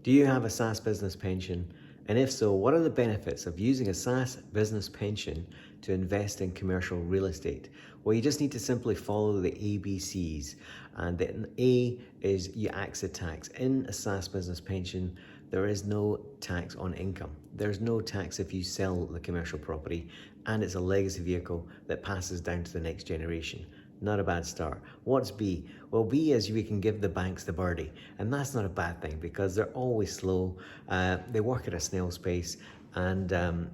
Do you have a SSAS Business Pension? And if so, what are the benefits of using a SSAS Business Pension to invest in commercial real estate? Well, you just need to simply follow the ABCs. And then A is you exit tax. In a SSAS Business Pension, there is no tax on income. There's no tax if you sell the commercial property, and it's a legacy vehicle that passes down to the next generation. Not a bad start. What's B? Well, B is we can give the banks the Birdy, and that's not a bad thing because they're always slow. They work at a snail's pace, and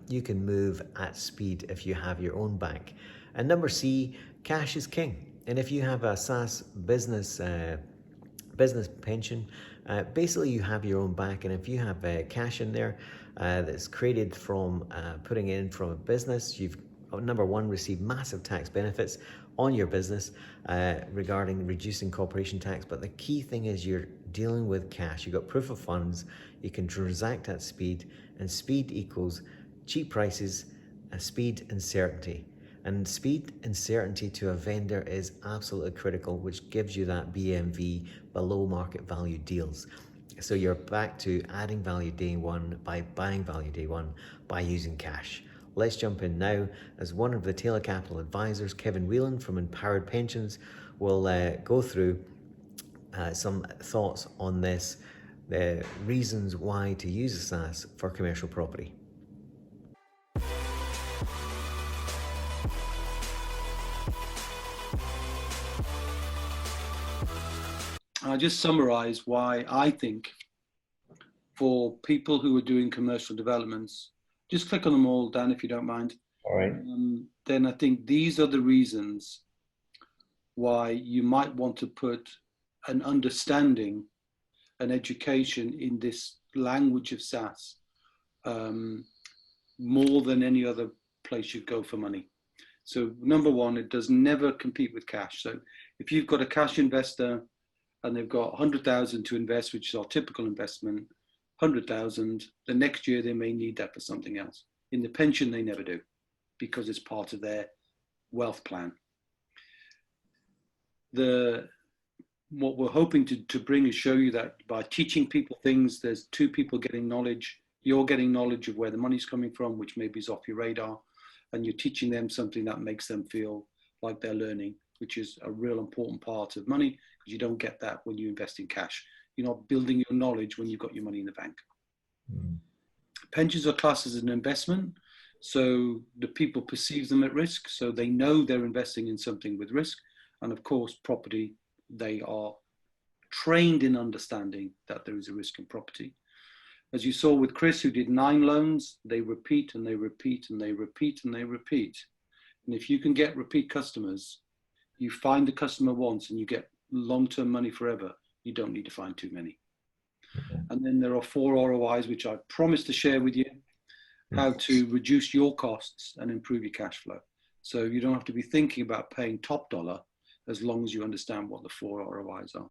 you can move at speed if you have your own bank. And number C, cash is king. And if you have a SSAS business pension, basically you have your own bank, and if you have cash in there that's created from putting in from a business, you've number one, receive massive tax benefits on your business regarding reducing corporation tax. But the key thing is you're dealing with cash. You've got proof of funds, you can transact at speed, and speed equals cheap prices, speed and certainty. And speed and certainty to a vendor is absolutely critical, which gives you that BMV, below market value deals. So you're back to adding value day one by buying value day one by using cash. Let's jump in now as one of the Taylor Capital advisors, Kevin Whelan from Empowered Pensions, will go through some thoughts on this, the reasons why to use a SSAS for commercial property. I'll just summarize why I think for people who are doing commercial developments, just click on them all, Dan, if you don't mind. All right. Then I think these are the reasons why you might want to put an understanding, an education in this language of SSAS more than any other place you'd go for money. So number one, it does never compete with cash. So if you've got a cash investor and they've got 100,000 to invest, which is our typical investment, 100,000, the next year they may need that for something else. In the pension, they never do because it's part of their wealth plan. What we're hoping to bring is show you that by teaching people things, there's two people getting knowledge. You're getting knowledge of where the money's coming from, which maybe is off your radar, and you're teaching them something that makes them feel like they're learning, which is a real important part of money, because you don't get that when you invest in cash. You're not building your knowledge when you've got your money in the bank. Pensions are classed as an investment, so the people perceive them at risk, so they know they're investing in something with risk. And of course, property, they are trained in understanding that there is a risk in property. As you saw with Chris, who did 9 loans, they repeat and they repeat and they repeat and they repeat. And if you can get repeat customers, you find the customer once and you get long-term money forever. You don't need to find too many. And then there are 4 ROIs, which I promised to share with you, how to reduce your costs and improve your cash flow. So you don't have to be thinking about paying top dollar as long as you understand what the 4 ROIs are.